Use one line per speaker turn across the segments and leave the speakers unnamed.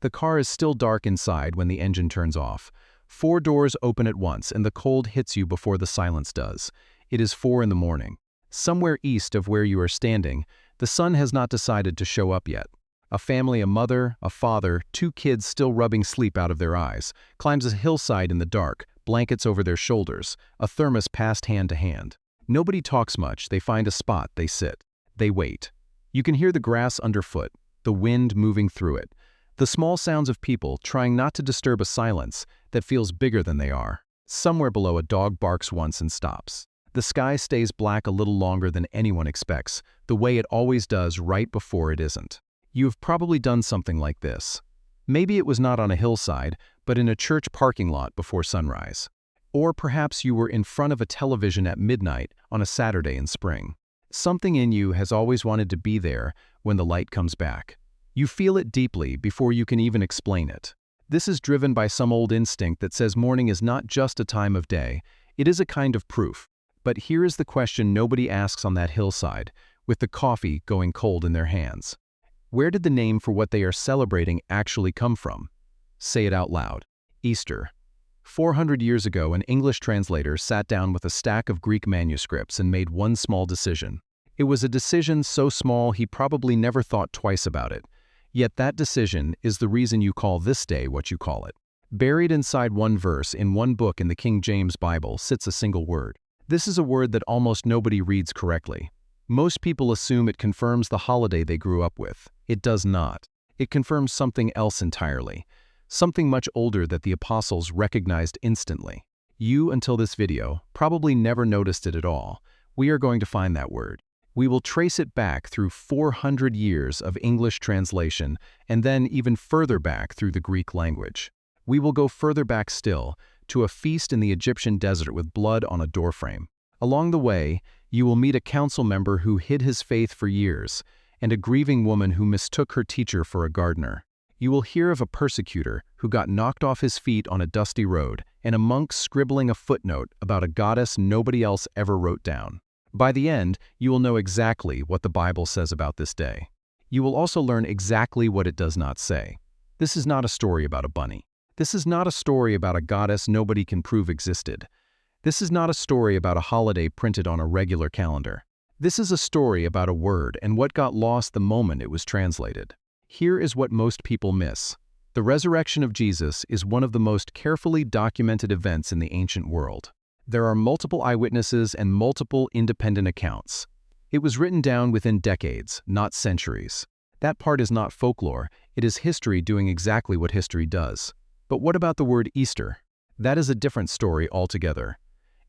The car is still dark inside when the engine turns off. 4 doors open at once and the cold hits you before the silence does. It is 4 in the morning. Somewhere east of where you are standing, the sun has not decided to show up yet. A family, a mother, a father, 2 kids still rubbing sleep out of their eyes, climbs a hillside in the dark, blankets over their shoulders, a thermos passed hand to hand. Nobody talks much, they find a spot, they sit. They wait. You can hear the grass underfoot, the wind moving through it, the small sounds of people trying not to disturb a silence that feels bigger than they are. Somewhere below, a dog barks once and stops. The sky stays black a little longer than anyone expects, the way it always does right before it isn't. You have probably done something like this. Maybe it was not on a hillside, but in a church parking lot before sunrise. Or perhaps you were in front of a television at midnight on a Saturday in spring. Something in you has always wanted to be there when the light comes back. You feel it deeply before you can even explain it. This is driven by some old instinct that says morning is not just a time of day, it is a kind of proof. But here is the question nobody asks on that hillside, with the coffee going cold in their hands. Where did the name for what they are celebrating actually come from? Say it out loud. Easter. 400 years ago, an English translator sat down with a stack of Greek manuscripts and made one small decision. It was a decision so small he probably never thought twice about it. Yet that decision is the reason you call this day what you call it. Buried inside one verse in one book in the King James Bible sits a single word. This is a word that almost nobody reads correctly. Most people assume it confirms the holiday they grew up with. It does not. It confirms something else entirely. Something much older that the apostles recognized instantly. You, until this video, probably never noticed it at all. We are going to find that word. We will trace it back through 400 years of English translation and then even further back through the Greek language. We will go further back still, to a feast in the Egyptian desert with blood on a doorframe. Along the way, you will meet a council member who hid his faith for years, and a grieving woman who mistook her teacher for a gardener. You will hear of a persecutor who got knocked off his feet on a dusty road, and a monk scribbling a footnote about a goddess nobody else ever wrote down. By the end, you will know exactly what the Bible says about this day. You will also learn exactly what it does not say. This is not a story about a bunny. This is not a story about a goddess nobody can prove existed. This is not a story about a holiday printed on a regular calendar. This is a story about a word and what got lost the moment it was translated. Here is what most people miss. The resurrection of Jesus is one of the most carefully documented events in the ancient world. There are multiple eyewitnesses and multiple independent accounts. It was written down within decades, not centuries. That part is not folklore, it is history doing exactly what history does. But what about the word Easter? That is a different story altogether.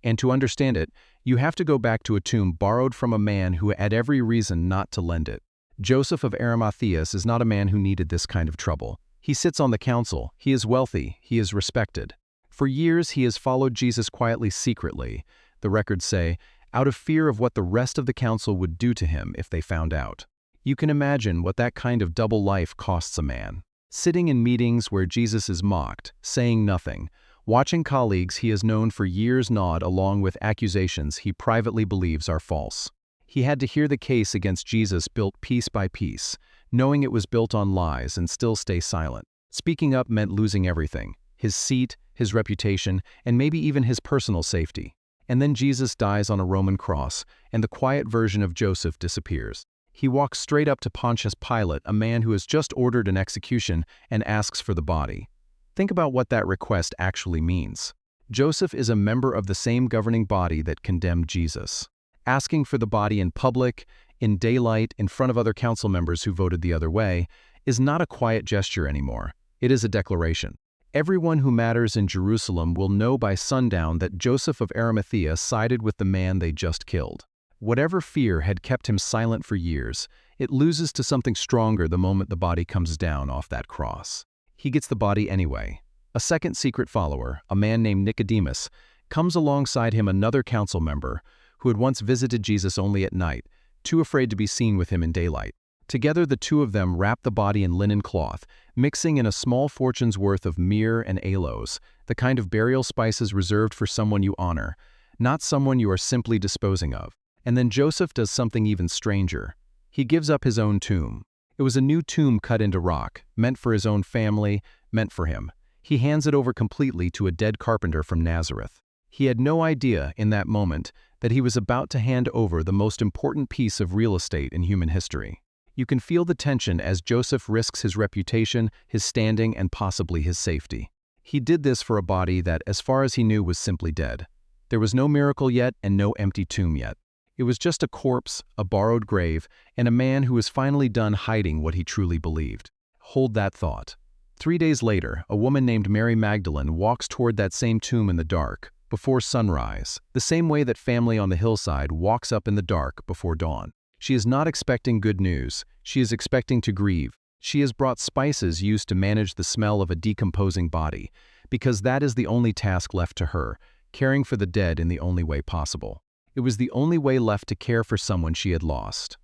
And to understand it, you have to go back to a tomb borrowed from a man who had every reason not to lend it. Joseph of Arimathea is not a man who needed this kind of trouble. He sits on the council, he is wealthy, he is respected. For years he has followed Jesus quietly secretly, the records say, out of fear of what the rest of the council would do to him if they found out. You can imagine what that kind of double life costs a man. Sitting in meetings where Jesus is mocked, saying nothing, watching colleagues he has known for years nod along with accusations he privately believes are false. He had to hear the case against Jesus built piece by piece, knowing it was built on lies and still stay silent. Speaking up meant losing everything, his seat, his reputation, and maybe even his personal safety. And then Jesus dies on a Roman cross, and the quiet version of Joseph disappears. He walks straight up to Pontius Pilate, a man who has just ordered an execution, and asks for the body. Think about what that request actually means. Joseph is a member of the same governing body that condemned Jesus. Asking for the body in public, in daylight, in front of other council members who voted the other way, is not a quiet gesture anymore. It is a declaration. Everyone who matters in Jerusalem will know by sundown that Joseph of Arimathea sided with the man they just killed. Whatever fear had kept him silent for years, it loses to something stronger the moment the body comes down off that cross. He gets the body anyway. A second secret follower, a man named Nicodemus, comes alongside him another council member who had once visited Jesus only at night, too afraid to be seen with him in daylight. Together the two of them wrap the body in linen cloth, mixing in a small fortune's worth of myrrh and aloes, the kind of burial spices reserved for someone you honor, not someone you are simply disposing of. And then Joseph does something even stranger. He gives up his own tomb. It was a new tomb cut into rock, meant for his own family, meant for him. He hands it over completely to a dead carpenter from Nazareth. He had no idea, in that moment, that he was about to hand over the most important piece of real estate in human history. You can feel the tension as Joseph risks his reputation, his standing, and possibly his safety. He did this for a body that, as far as he knew, was simply dead. There was no miracle yet and no empty tomb yet. It was just a corpse, a borrowed grave, and a man who was finally done hiding what he truly believed. Hold that thought. 3 days later, a woman named Mary Magdalene walks toward that same tomb in the dark, before sunrise, the same way that family on the hillside walks up in the dark before dawn. She is not expecting good news. She is expecting to grieve. She has brought spices used to manage the smell of a decomposing body, because that is the only task left to her, caring for the dead in the only way possible. It was the only way left to care for someone she had lost.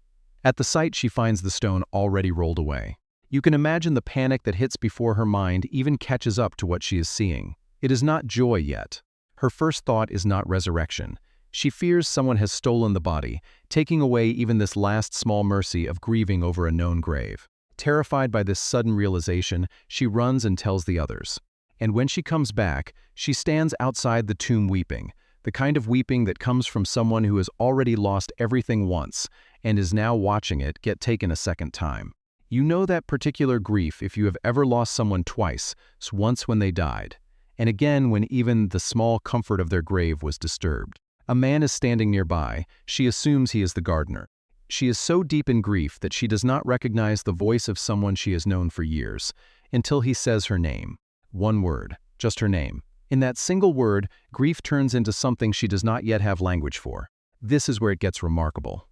At the site, she finds the stone already rolled away. You can imagine the panic that hits before her mind even catches up to what she is seeing. It is not joy yet. Her first thought is not resurrection. She fears someone has stolen the body, taking away even this last small mercy of grieving over a known grave. Terrified by this sudden realization, she runs and tells the others. And when she comes back, she stands outside the tomb weeping, the kind of weeping that comes from someone who has already lost everything once and is now watching it get taken a second time. You know that particular grief if you have ever lost someone twice, once when they died, and again when even the small comfort of their grave was disturbed. A man is standing nearby. She assumes he is the gardener. She is so deep in grief that she does not recognize the voice of someone she has known for years, until he says her name. One word, just her name. In that single word, grief turns into something she does not yet have language for. This is where it gets remarkable.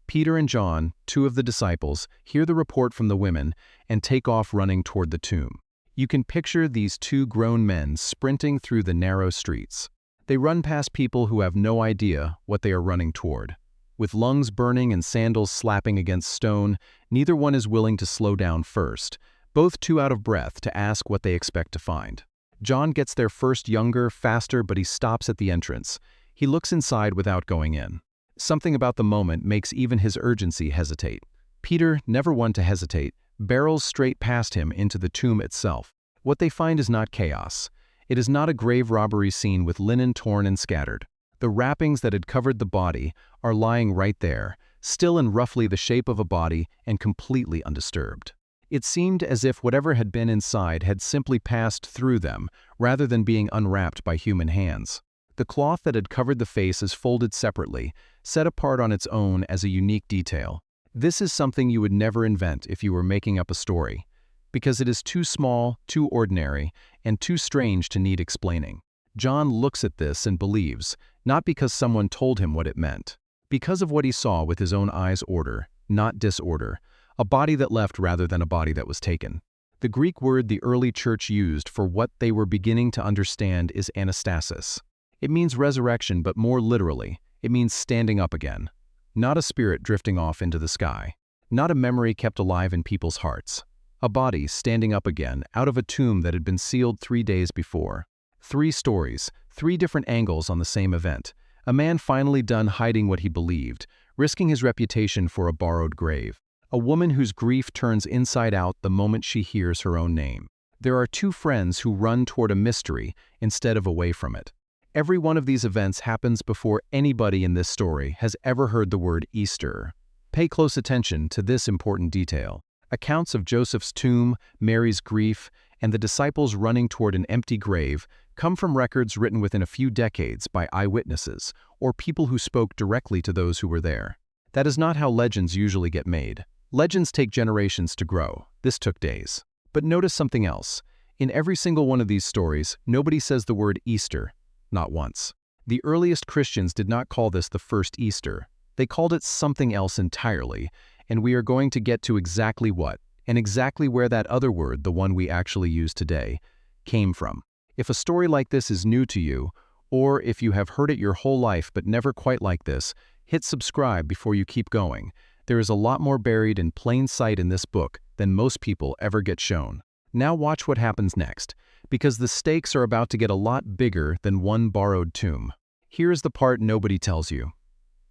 Peter and John, 2 of the disciples, hear the report from the women and take off running toward the tomb. You can picture these 2 grown men sprinting through the narrow streets. They run past people who have no idea what they are running toward. With lungs burning and sandals slapping against stone, neither one is willing to slow down first, both too out of breath to ask what they expect to find. John gets there first, younger, faster, but he stops at the entrance. He looks inside without going in. Something about the moment makes even his urgency hesitate. Peter, never one to hesitate, barrels straight past him into the tomb itself. What they find is not chaos. It is not a grave robbery scene with linen torn and scattered. The wrappings that had covered the body are lying right there, still in roughly the shape of a body and completely undisturbed. It seemed as if whatever had been inside had simply passed through them, rather than being unwrapped by human hands. The cloth that had covered the face is folded separately, set apart on its own as a unique detail. This is something you would never invent if you were making up a story, because it is too small, too ordinary, and too strange to need explaining. John looks at this and believes, not because someone told him what it meant, because of what he saw with his own eyes: order, not disorder. A body that left rather than a body that was taken. The Greek word the early church used for what they were beginning to understand is anastasis. It means resurrection, but more literally, it means standing up again. Not a spirit drifting off into the sky. Not a memory kept alive in people's hearts. A body standing up again out of a tomb that had been sealed 3 days before. 3 stories, 3 different angles on the same event. A man finally done hiding what he believed, risking his reputation for a borrowed grave. A woman whose grief turns inside out the moment she hears her own name. There are 2 friends who run toward a mystery instead of away from it. Every one of these events happens before anybody in this story has ever heard the word Easter. Pay close attention to this important detail. Accounts of Joseph's tomb, Mary's grief, and the disciples running toward an empty grave come from records written within a few decades by eyewitnesses or people who spoke directly to those who were there. That is not how legends usually get made. Legends take generations to grow. This took days. But notice something else. In every single one of these stories, nobody says the word Easter. Not once. The earliest Christians did not call this the first Easter. They called it something else entirely, and we are going to get to exactly what, and exactly where that other word, the one we actually use today, came from. If a story like this is new to you, or if you have heard it your whole life but never quite like this, hit subscribe before you keep going. There is a lot more buried in plain sight in this book than most people ever get shown. Now watch what happens next, because the stakes are about to get a lot bigger than one borrowed tomb. Here is the part nobody tells you.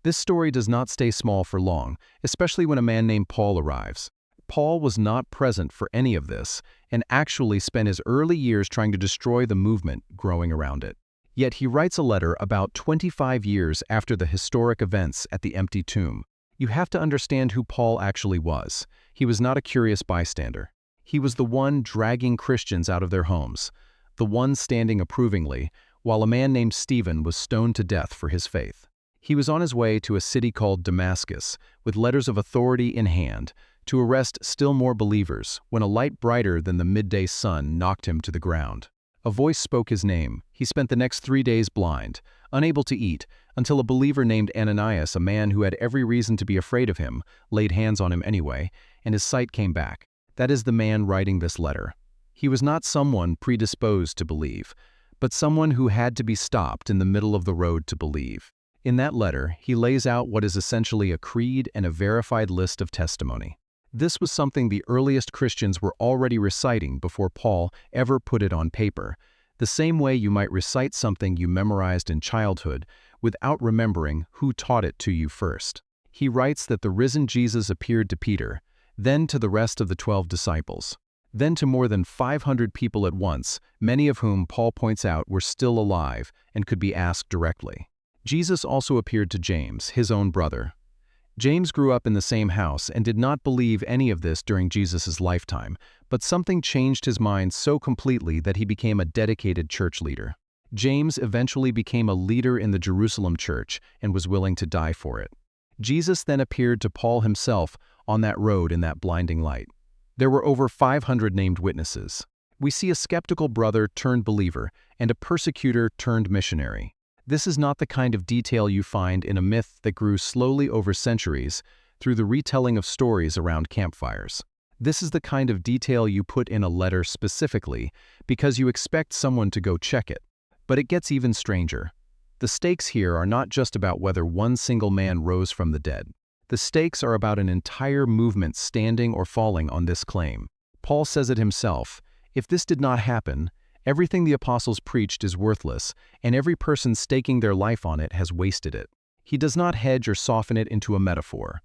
This story does not stay small for long, especially when a man named Paul arrives. Paul was not present for any of this and actually spent his early years trying to destroy the movement growing around it. Yet he writes a letter about 25 years after the historic events at the empty tomb. You have to understand who Paul actually was. He was not a curious bystander. He was the one dragging Christians out of their homes, the one standing approvingly, while a man named Stephen was stoned to death for his faith. He was on his way to a city called Damascus, with letters of authority in hand, to arrest still more believers, when a light brighter than the midday sun knocked him to the ground. A voice spoke his name. He spent the next 3 days blind, unable to eat, until a believer named Ananias, a man who had every reason to be afraid of him, laid hands on him anyway, and his sight came back. That is the man writing this letter. He was not someone predisposed to believe, but someone who had to be stopped in the middle of the road to believe. In that letter, he lays out what is essentially a creed and a verified list of testimony. This was something the earliest Christians were already reciting before Paul ever put it on paper, the same way you might recite something you memorized in childhood without remembering who taught it to you first. He writes that the risen Jesus appeared to Peter, then to the rest of the 12 disciples, then to more than 500 people at once, many of whom Paul points out were still alive and could be asked directly. Jesus also appeared to James, his own brother. James grew up in the same house and did not believe any of this during Jesus' lifetime, but something changed his mind so completely that he became a dedicated church leader. James eventually became a leader in the Jerusalem church and was willing to die for it. Jesus then appeared to Paul himself on that road in that blinding light. There were over 500 named witnesses. We see a skeptical brother turned believer and a persecutor turned missionary. This is not the kind of detail you find in a myth that grew slowly over centuries through the retelling of stories around campfires. This is the kind of detail you put in a letter specifically because you expect someone to go check it. But it gets even stranger. The stakes here are not just about whether one single man rose from the dead. The stakes are about an entire movement standing or falling on this claim. Paul says it himself, if this did not happen, everything the apostles preached is worthless, and every person staking their life on it has wasted it. He does not hedge or soften it into a metaphor.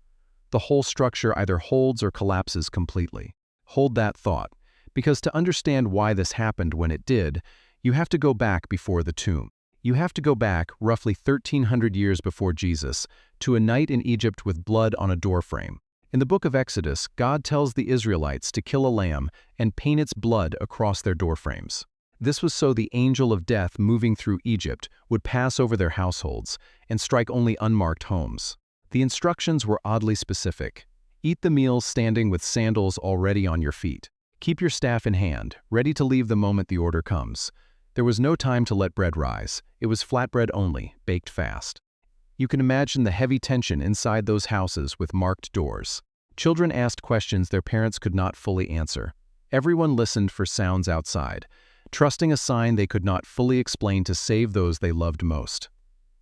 The whole structure either holds or collapses completely. Hold that thought, because to understand why this happened when it did, you have to go back before the tomb. You have to go back roughly 1,300 years before Jesus to a night in Egypt with blood on a doorframe. In the book of Exodus, God tells the Israelites to kill a lamb and paint its blood across their doorframes. This was so the angel of death moving through Egypt would pass over their households and strike only unmarked homes. The instructions were oddly specific. Eat the meal standing with sandals already on your feet. Keep your staff in hand, ready to leave the moment the order comes. There was no time to let bread rise. It was flatbread only, baked fast. You can imagine the heavy tension inside those houses with marked doors. Children asked questions their parents could not fully answer. Everyone listened for sounds outside, trusting a sign they could not fully explain to save those they loved most.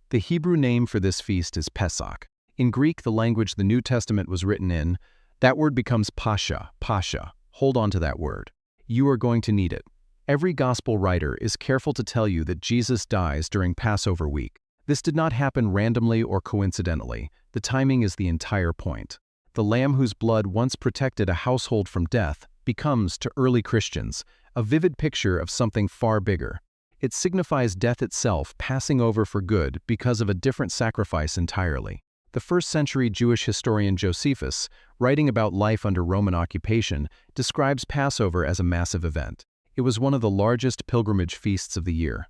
The Hebrew name for this feast is Pesach. In Greek, the language the New Testament was written in, that word becomes pascha, pascha. Hold on to that word. You are going to need it. Every gospel writer is careful to tell you that Jesus dies during Passover week. This did not happen randomly or coincidentally. The timing is the entire point. The lamb whose blood once protected a household from death becomes, to early Christians, a vivid picture of something far bigger. It signifies death itself passing over for good because of a different sacrifice entirely. The first-century Jewish historian Josephus, writing about life under Roman occupation, describes Passover as a massive event. It was one of the largest pilgrimage feasts of the year.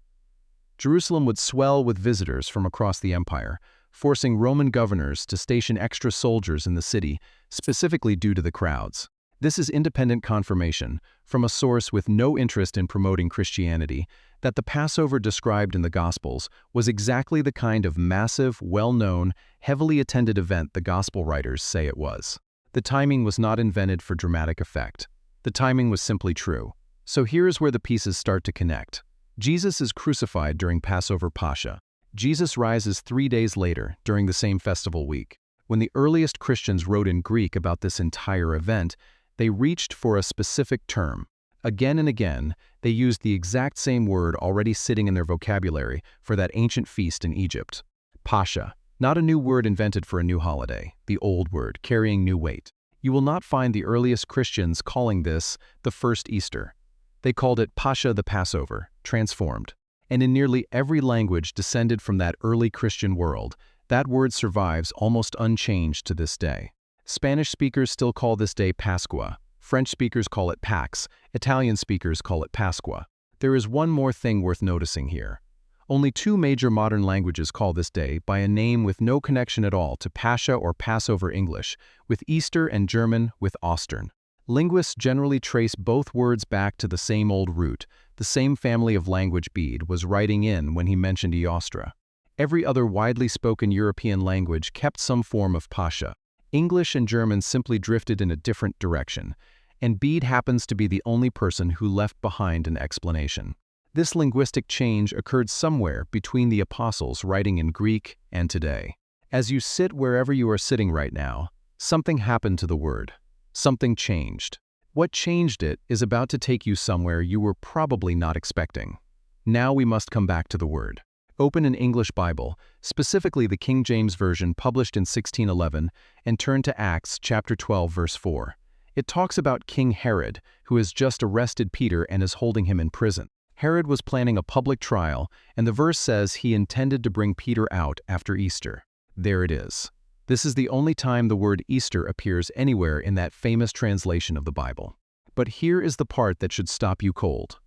Jerusalem would swell with visitors from across the empire, forcing Roman governors to station extra soldiers in the city, specifically due to the crowds. This is independent confirmation, from a source with no interest in promoting Christianity, that the Passover described in the Gospels was exactly the kind of massive, well-known, heavily attended event the Gospel writers say it was. The timing was not invented for dramatic effect. The timing was simply true. So here's where the pieces start to connect. Jesus is crucified during Passover Pascha. Jesus rises 3 days later, during the same festival week. When the earliest Christians wrote in Greek about this entire event, they reached for a specific term. Again and again, they used the exact same word already sitting in their vocabulary for that ancient feast in Egypt. Pascha, not a new word invented for a new holiday, the old word carrying new weight. You will not find the earliest Christians calling this the first Easter. They called it Pascha, the Passover, transformed. And in nearly every language descended from that early Christian world, that word survives almost unchanged to this day. Spanish speakers still call this day Pascua. French speakers call it Pax. Italian speakers call it Pasqua. There is one more thing worth noticing here. Only 2 major modern languages call this day by a name with no connection at all to Pascha or Passover English, with Easter, and German with Ostern. Linguists generally trace both words back to the same old root. The same family of language Bede was writing in when he mentioned Eostra. Every other widely spoken European language kept some form of Pascha. English and German simply drifted in a different direction, and Bede happens to be the only person who left behind an explanation. This linguistic change occurred somewhere between the apostles writing in Greek and today. As you sit wherever you are sitting right now, something happened to the word. Something changed. What changed it is about to take you somewhere you were probably not expecting. Now we must come back to the word. Open an English Bible, specifically the King James Version published in 1611, and turn to Acts chapter 12, verse 4. It talks about King Herod, who has just arrested Peter and is holding him in prison. Herod was planning a public trial, and the verse says he intended to bring Peter out after Easter. There it is. This is the only time the word Easter appears anywhere in that famous translation of the Bible. But here is the part that should stop you cold.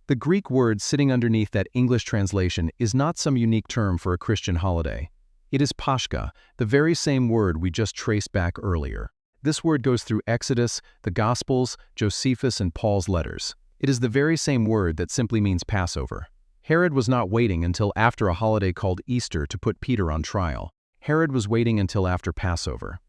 The Greek word sitting underneath that English translation is not some unique term for a Christian holiday. It is Pascha, the very same word we just traced back earlier. This word goes through Exodus, the Gospels, Josephus, and Paul's letters. It is the very same word that simply means Passover. Herod was not waiting until after a holiday called Easter to put Peter on trial. Herod was waiting until after Passover.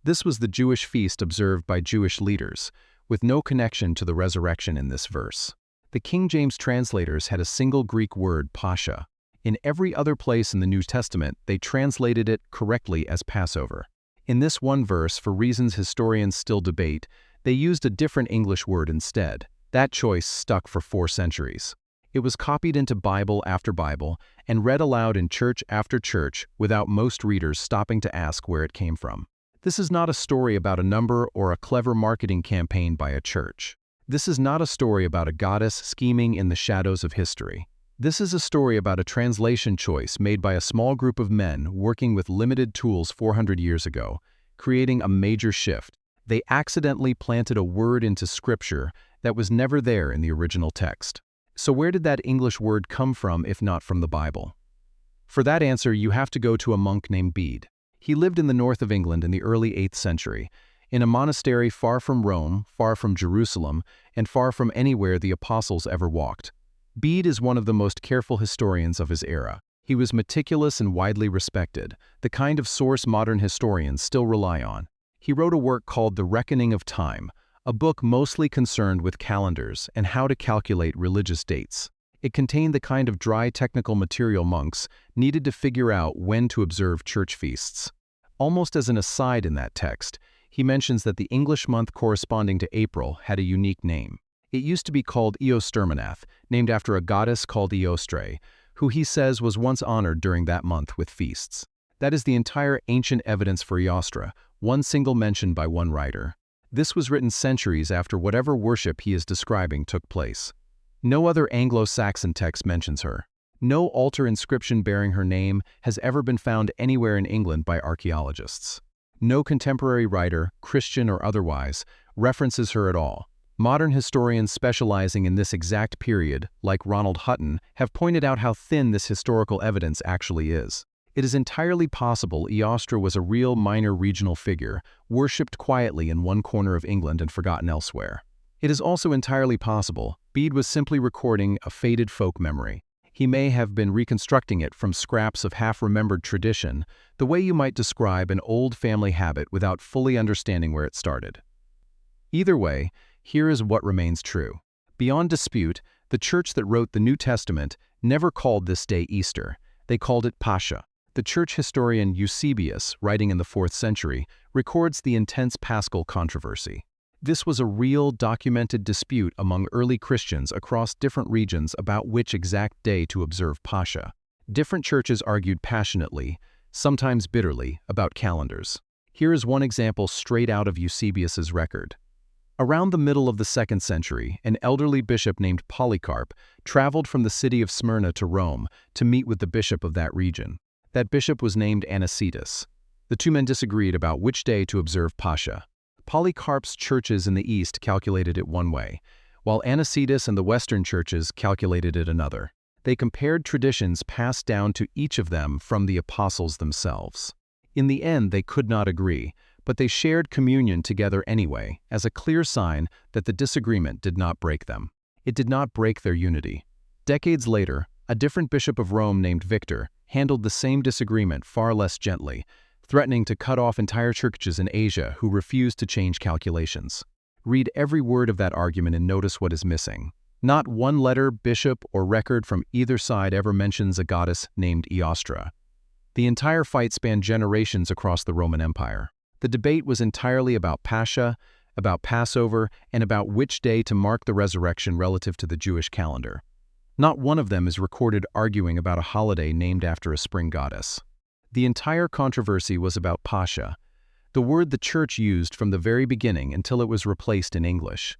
This was the Jewish feast observed by Jewish leaders, with no connection to the resurrection in this verse. The King James translators had a single Greek word, Pascha. In every other place in the New Testament, they translated it correctly as Passover. In this one verse, for reasons historians still debate, they used a different English word instead. That choice stuck for 4 centuries. It was copied into Bible after Bible and read aloud in church after church without most readers stopping to ask where it came from. This is not a story about a number or a clever marketing campaign by a church. This is not a story about a goddess scheming in the shadows of history. This is a story about a translation choice made by a small group of men working with limited tools 400 years ago, creating a major shift. They accidentally planted a word into Scripture that was never there in the original text. So where did that English word come from if not from the Bible? For that answer, you have to go to a monk named Bede. He lived in the north of England in the early 8th century, in a monastery far from Rome, far from Jerusalem, and far from anywhere the apostles ever walked. Bede is one of the most careful historians of his era. He was meticulous and widely respected, the kind of source modern historians still rely on. He wrote a work called The Reckoning of Time, a book mostly concerned with calendars and how to calculate religious dates. It contained the kind of dry technical material monks needed to figure out when to observe church feasts. Almost as an aside in that text, he mentions that the English month corresponding to April had a unique name. It used to be called Eostermanath, named after a goddess called Eostre, who he says was once honored during that month with feasts. That is the entire ancient evidence for Eostre, one single mention by one writer. This was written centuries after whatever worship he is describing took place. No other Anglo-Saxon text mentions her. No altar inscription bearing her name has ever been found anywhere in England by archaeologists. No contemporary writer, Christian or otherwise, references her at all. Modern historians specializing in this exact period, like Ronald Hutton, have pointed out how thin this historical evidence actually is. It is entirely possible Eostre was a real minor regional figure, worshipped quietly in one corner of England and forgotten elsewhere. It is also entirely possible Bede was simply recording a faded folk memory. He may have been reconstructing it from scraps of half-remembered tradition, the way you might describe an old family habit without fully understanding where it started. Either way, here is what remains true. Beyond dispute, the church that wrote the New Testament never called this day Easter. They called it Pascha. The church historian Eusebius, writing in the 4th century, records the intense Paschal controversy. This was a real, documented dispute among early Christians across different regions about which exact day to observe Pascha. Different churches argued passionately, sometimes bitterly, about calendars. Here is one example straight out of Eusebius's record. Around the middle of the 2nd century, an elderly bishop named Polycarp traveled from the city of Smyrna to Rome to meet with the bishop of that region. That bishop was named Anicetus. The two men disagreed about which day to observe Pascha. Polycarp's churches in the east calculated it one way, while Anicetus and the western churches calculated it another. They compared traditions passed down to each of them from the apostles themselves. In the end, they could not agree, but they shared communion together anyway, as a clear sign that the disagreement did not break them. It did not break their unity. Decades later, a different bishop of Rome named Victor handled the same disagreement far less gently, threatening to cut off entire churches in Asia who refused to change calculations. Read every word of that argument and notice what is missing. Not one letter, bishop, or record from either side ever mentions a goddess named Eostra. The entire fight spanned generations across the Roman Empire. The debate was entirely about Pascha, about Passover, and about which day to mark the resurrection relative to the Jewish calendar. Not one of them is recorded arguing about a holiday named after a spring goddess. The entire controversy was about Pascha, the word the Church used from the very beginning until it was replaced in English.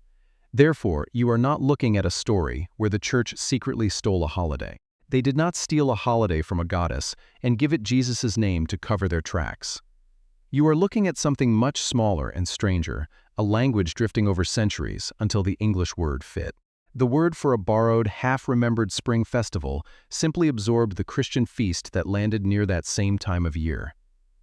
Therefore, you are not looking at a story where the Church secretly stole a holiday. They did not steal a holiday from a goddess and give it Jesus' name to cover their tracks. You are looking at something much smaller and stranger, a language drifting over centuries until the English word fit. The word for a borrowed, half-remembered spring festival simply absorbed the Christian feast that landed near that same time of year.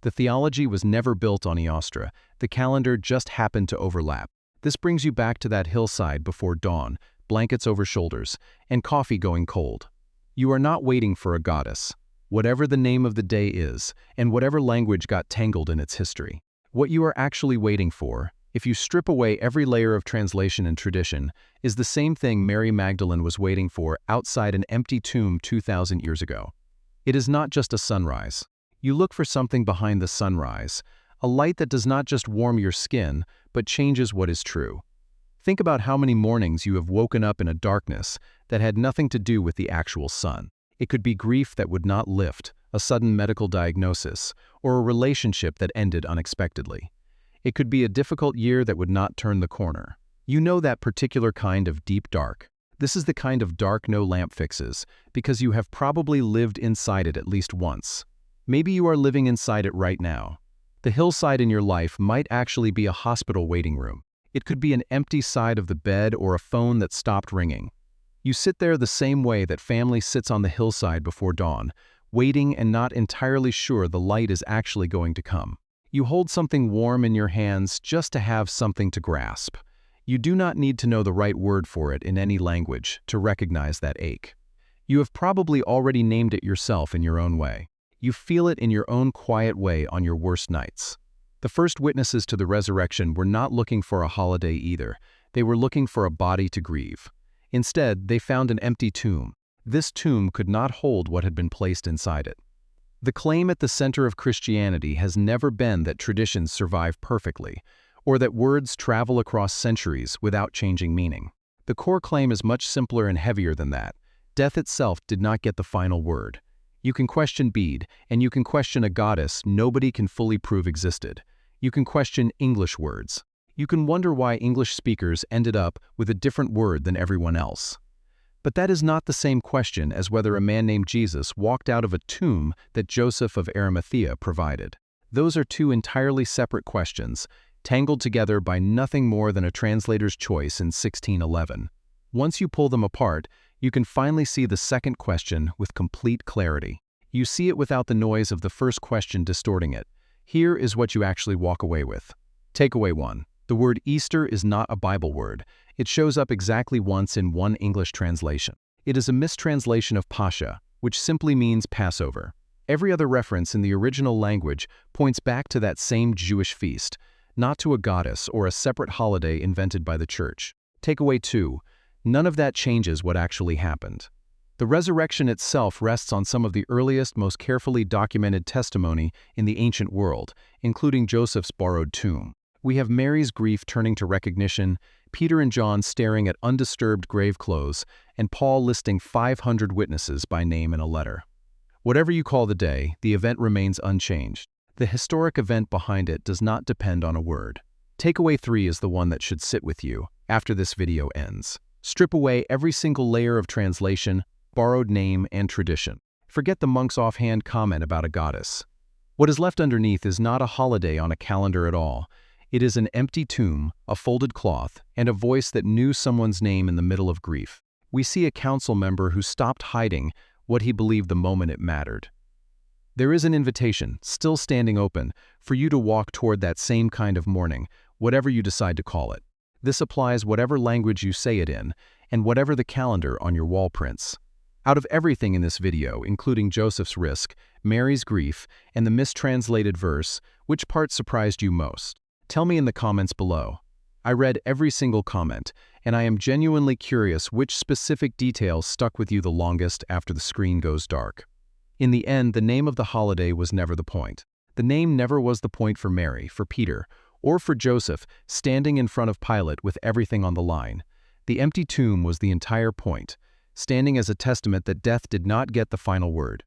The theology was never built on Eostra, the calendar just happened to overlap. This brings you back to that hillside before dawn, blankets over shoulders, and coffee going cold. You are not waiting for a goddess, whatever the name of the day is, and whatever language got tangled in its history. What you are actually waiting for, if you strip away every layer of translation and tradition, is the same thing Mary Magdalene was waiting for outside an empty tomb 2,000 years ago. It is not just a sunrise. You look for something behind the sunrise, a light that does not just warm your skin, but changes what is true. Think about how many mornings you have woken up in a darkness that had nothing to do with the actual sun. It could be grief that would not lift, a sudden medical diagnosis, or a relationship that ended unexpectedly. It could be a difficult year that would not turn the corner. You know that particular kind of deep dark. This is the kind of dark no lamp fixes, because you have probably lived inside it at least once. Maybe you are living inside it right now. The hillside in your life might actually be a hospital waiting room. It could be an empty side of the bed or a phone that stopped ringing. You sit there the same way that family sits on the hillside before dawn, waiting and not entirely sure the light is actually going to come. You hold something warm in your hands just to have something to grasp. You do not need to know the right word for it in any language to recognize that ache. You have probably already named it yourself in your own way. You feel it in your own quiet way on your worst nights. The first witnesses to the resurrection were not looking for a holiday either. They were looking for a body to grieve. Instead, they found an empty tomb. This tomb could not hold what had been placed inside it. The claim at the center of Christianity has never been that traditions survive perfectly, or that words travel across centuries without changing meaning. The core claim is much simpler and heavier than that. Death itself did not get the final word. You can question Bede, and you can question a goddess nobody can fully prove existed. You can question English words. You can wonder why English speakers ended up with a different word than everyone else. But that is not the same question as whether a man named Jesus walked out of a tomb that Joseph of Arimathea provided. Those are two entirely separate questions, tangled together by nothing more than a translator's choice in 1611. Once you pull them apart, you can finally see the second question with complete clarity. You see it without the noise of the first question distorting it. Here is what you actually walk away with. Takeaway 1. The word Easter is not a Bible word. It shows up exactly once in one English translation. It is a mistranslation of Pascha, which simply means Passover. Every other reference in the original language points back to that same Jewish feast, not to a goddess or a separate holiday invented by the Church. Takeaway 2. None of that changes what actually happened. The resurrection itself rests on some of the earliest, most carefully documented testimony in the ancient world, including Joseph's borrowed tomb. We have Mary's grief turning to recognition, Peter and John staring at undisturbed grave clothes, and Paul listing 500 witnesses by name in a letter. Whatever you call the day, the event remains unchanged. The historic event behind it does not depend on a word. Takeaway 3 is the one that should sit with you after this video ends. Strip away every single layer of translation, borrowed name, and tradition. Forget the monk's offhand comment about a goddess. What is left underneath is not a holiday on a calendar at all. It is an empty tomb, a folded cloth, and a voice that knew someone's name in the middle of grief. We see a council member who stopped hiding what he believed the moment it mattered. There is an invitation, still standing open, for you to walk toward that same kind of mourning, whatever you decide to call it. This applies whatever language you say it in, and whatever the calendar on your wall prints. Out of everything in this video, including Joseph's risk, Mary's grief, and the mistranslated verse, which part surprised you most? Tell me in the comments below. I read every single comment, and I am genuinely curious which specific details stuck with you the longest after the screen goes dark. In the end, the name of the holiday was never the point. The name never was the point for Mary, for Peter, or for Joseph, standing in front of Pilate with everything on the line. The empty tomb was the entire point, standing as a testament that death did not get the final word.